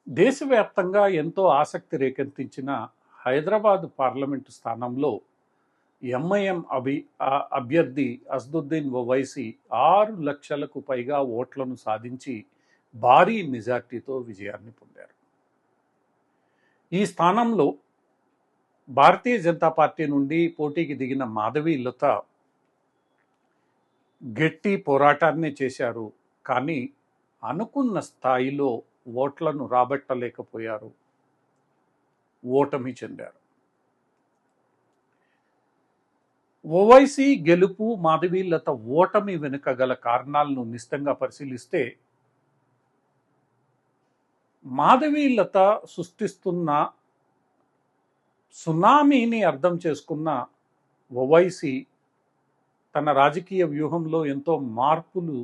దేశవ్యాప్తంగా ఎంతో ఆసక్తి రేకెత్తించిన హైదరాబాద్ పార్లమెంటు స్థానంలో ఎంఐఎం అభ్యర్థి అసదుద్దీన్ ఓవైసీ 6 లక్షలకు పైగా ఓట్లను సాధించి భారీ మెజార్టీతో విజయాన్ని పొందారు. ఈ స్థానంలో భారతీయ జనతా పార్టీ నుండి పోటీకి దిగిన మాధవి లత గట్టి పోరాటాన్ని చేశారు. కానీ అనుకున్న స్థాయిలో ఓట్లను రాబట్టలేకపోయారు, ఓటమి చెందారు. ఓవైసీ గెలుపు, మాధవి లత ఓటమి వెనుక గల కారణాలను నిశితంగా పరిశీలిస్తే మాధవి లత సృష్టిస్తున్న సునామీని అర్థం చేసుకున్న ఓవైసీ తన రాజకీయ వ్యూహంలో ఎంతో మార్పులు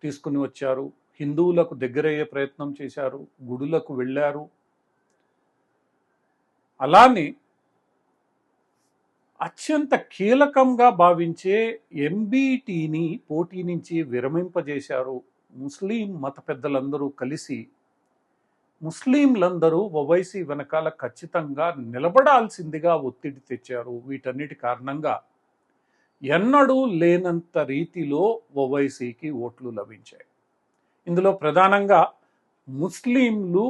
తీసుకుని వచ్చారు. హిందువులకు దగ్గరయ్యే ప్రయత్నం చేశారు, గుడులకు వెళ్ళారు. అలానే అత్యంత కీలకంగా భావించే ఎంబీటీని పోటీ నుంచి విరమింపజేశారు. ముస్లిం మత పెద్దలందరూ కలిసి ముస్లింలందరూ ఓవైసీ వెనకాల ఖచ్చితంగా నిలబడాల్సిందిగా ఒత్తిడి తెచ్చారు. వీటన్నిటి కారణంగా ఎన్నడూ లేనంత రీతిలో ఓవైసీకి ఓట్లు లభించాయి. ఇందులో ప్రధానంగా ముస్లింలు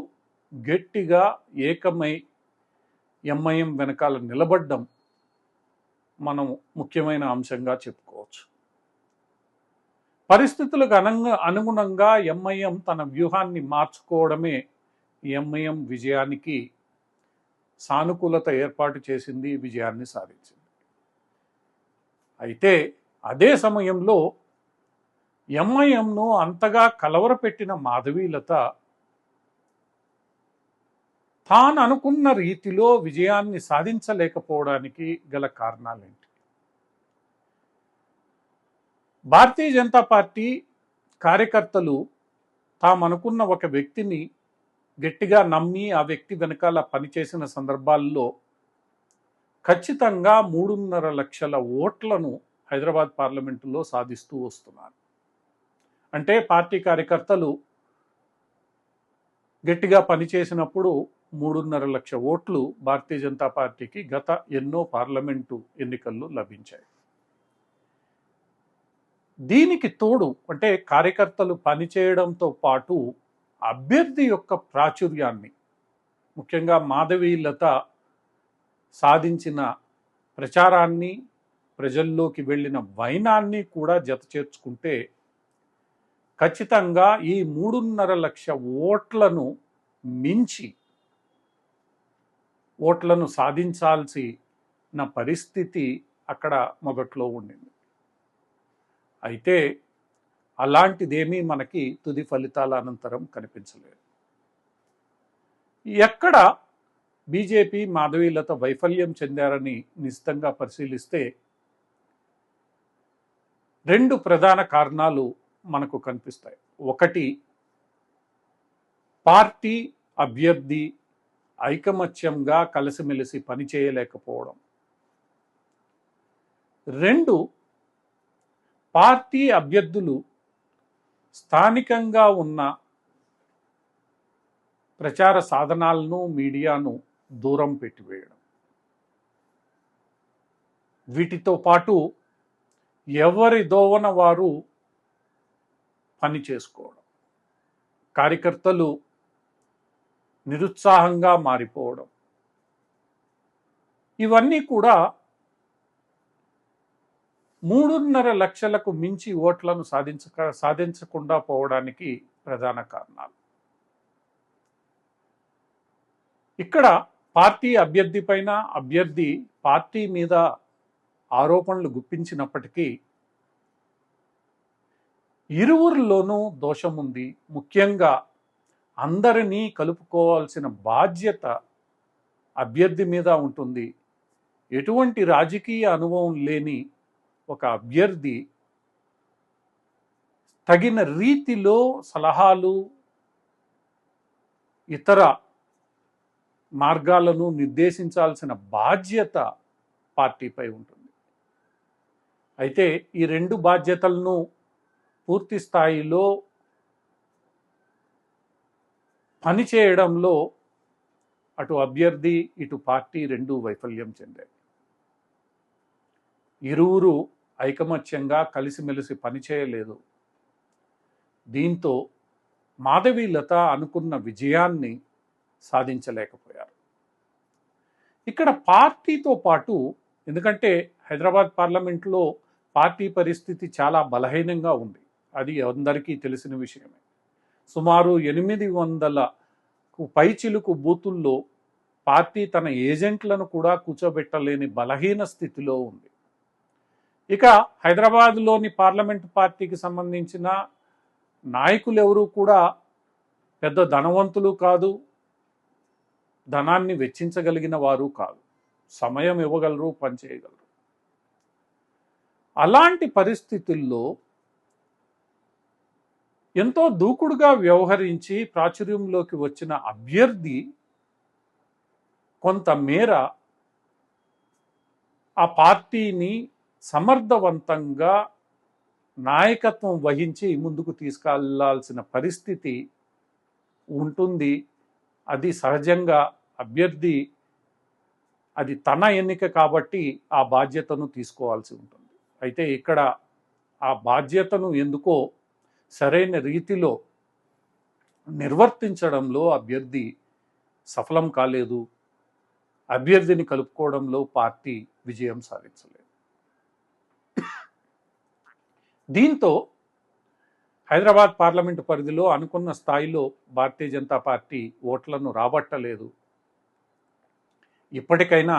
గట్టిగా ఏకమై ఎంఐఎం వెనకాల నిలబడ్డం మనం ముఖ్యమైన అంశంగా చెప్పుకోవచ్చు. పరిస్థితులకు అనుగుణంగా ఎంఐఎం తన వ్యూహాన్ని మార్చుకోవడమే ఎంఐఎం విజయానికి సానుకూలత ఏర్పాటు చేసింది, విజయాన్ని సాధించింది. అయితే అదే సమయంలో ఎంఐఎంను అంతగా కలవరపెట్టిన మాధవి లత తాను అనుకున్న రీతిలో విజయాన్ని సాధించలేకపోవడానికి గల కారణాలేంటి? భారతీయ జనతా పార్టీ కార్యకర్తలు తాము అనుకున్న ఒక వ్యక్తిని గట్టిగా నమ్మి ఆ వ్యక్తి వెనకాల పనిచేసిన సందర్భాల్లో ఖచ్చితంగా 3.5 లక్షల ఓట్లను హైదరాబాద్ పార్లమెంటులో సాధిస్తూ వస్తున్నారు. అంటే పార్టీ కార్యకర్తలు గట్టిగా పనిచేసినప్పుడు 3.5 లక్ష ఓట్లు భారతీయ జనతా పార్టీకి గత ఎన్నో పార్లమెంటు ఎన్నికల్లో లభించాయి. దీనికి తోడు అంటే కార్యకర్తలు పనిచేయడంతో పాటు అభ్యర్థి యొక్క ప్రాచుర్యాన్ని, ముఖ్యంగా మాధవి లత సాధించిన ప్రచారాన్ని, ప్రజల్లోకి వెళ్ళిన వైనాన్ని కూడా జత చేర్చుకుంటే ఖచ్చితంగా ఈ 3.5 లక్ష ఓట్లను మించి ఓట్లను సాధించాల్సిన పరిస్థితి అక్కడ మొదట్లో ఉండింది. అయితే అలాంటిదేమీ మనకి తుది ఫలితాల అనంతరం కనిపించలేదు. ఎక్కడ బీజేపీ మాధవి లత వైఫల్యం చెందారని నిశితంగా పరిశీలిస్తే 2 ప్రధాన కారణాలు మనకు కనిపిస్తాయి. ఒకటి, పార్టీ అభ్యర్థి ఐకమత్యంగా కలిసిమెలిసి పనిచేయలేకపోవడం. 2, పార్టీ అభ్యర్థులు స్థానికంగా ఉన్న ప్రచార సాధనాలను, మీడియాను దూరం పెట్టివేయడం. వీటితో పాటు ఎవరి దోవన వారు పని చేసుకోవడం, కార్యకర్తలు నిరుత్సాహంగా మారిపోవడం, ఇవన్నీ కూడా 3.5 లక్షలకు మించి ఓట్లను సాధించకుండా పోవడానికి ప్రధాన కారణాలు. ఇక్కడ పార్టీ అభ్యర్థి పైన అభ్యర్థి పార్టీ మీద ఆరోపణలు గుప్పించినప్పటికీ ఇరువురిలోనూ దోషం ఉంది. ముఖ్యంగా అందరినీ కలుపుకోవాల్సిన బాధ్యత అభ్యర్థి మీద ఉంటుంది. ఎటువంటి రాజకీయ అనుభవం లేని ఒక అభ్యర్థి తగిన రీతిలో సలహాలు, ఇతర మార్గాలను నిర్దేశించాల్సిన బాధ్యత పార్టీపై ఉంటుంది. అయితే ఈ 2 బాధ్యతలను పూర్తి స్థాయిలో పని చేయడంలో అటు అభ్యర్థి ఇటు పార్టీ రెండూ వైఫల్యం చెందాయి. ఇరువురు ఐకమత్యంగా కలిసిమెలిసి పనిచేయలేదు. దీంతో మాధవీలత అనుకున్న విజయాన్ని సాధించలేకపోయారు. ఇక్కడ పార్టీతో పాటు, ఎందుకంటే హైదరాబాద్ పార్లమెంట్లో పార్టీ పరిస్థితి చాలా బలహీనంగా ఉంది, అది అందరికీ తెలిసిన విషయమే. సుమారు 800కు పైచిలుకు బూతుల్లో పార్టీ తన ఏజెంట్లను కూడా కూర్చోబెట్టలేని బలహీన స్థితిలో ఉంది. ఇక హైదరాబాద్లోని పార్లమెంటు పార్టీకి సంబంధించిన నాయకులు ఎవరు కూడా పెద్ద ధనవంతులు కాదు, ధనాన్ని వెచ్చించగలిగిన వారు కాదు, సమయం ఇవ్వగలరు, పనిచేయగలరు. అలాంటి పరిస్థితుల్లో ఎంతో దూకుడుగా వ్యవహరించి ప్రాచుర్యంలోకి వచ్చిన అభ్యర్థి కొంతమేర ఆ పార్టీని సమర్థవంతంగా నాయకత్వం వహించి ముందుకు తీసుకెళ్లాల్సిన పరిస్థితి ఉంటుంది. అది సహజంగా అభ్యర్థి, అది తన ఎన్నిక కాబట్టి ఆ బాధ్యతను తీసుకోవాల్సి ఉంటుంది. అయితే ఇక్కడ ఆ బాధ్యతను ఎందుకో సరైన రీతిలో నిర్వర్తించడంలో అభ్యర్థి సఫలం కాలేదు. అభ్యర్థిని కలుపుకోవడంలో పార్టీ విజయం సాధించలేదు. దీంతో హైదరాబాద్ పార్లమెంటు పరిధిలో అనుకున్న స్థాయిలో భారతీయ జనతా పార్టీ ఓట్లను రాబట్టలేదు. ఇప్పటికైనా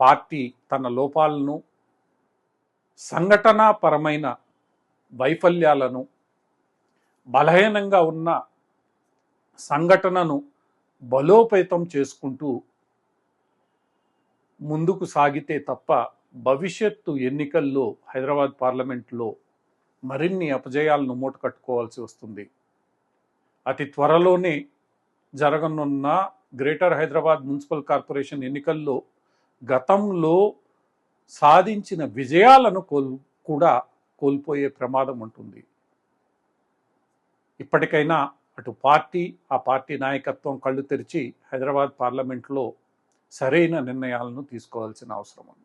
పార్టీ తన లోపాలను, సంఘటనాపరమైన వైఫల్యాలను, బలహీనంగా ఉన్న సంఘటనను బలోపేతం చేసుకుంటూ ముందుకు సాగితే తప్ప భవిష్యత్తు ఎన్నికల్లో హైదరాబాద్ పార్లమెంట్లో మరిన్ని అపజయాలను మూట కట్టుకోవాల్సి వస్తుంది. అతి త్వరలోనే జరగనున్న గ్రేటర్ హైదరాబాద్ మున్సిపల్ కార్పొరేషన్ ఎన్నికల్లో గతంలో సాధించిన విజయాలను కూడా కోల్పోయే ప్రమాదం ఉంటుంది. ఇప్పటికైనా అటు పార్టీ, ఆ పార్టీ నాయకత్వం కళ్ళు తెరిచి హైదరాబాద్ పార్లమెంట్లో సరైన నిర్ణయాలను తీసుకోవాల్సిన అవసరం ఉంది.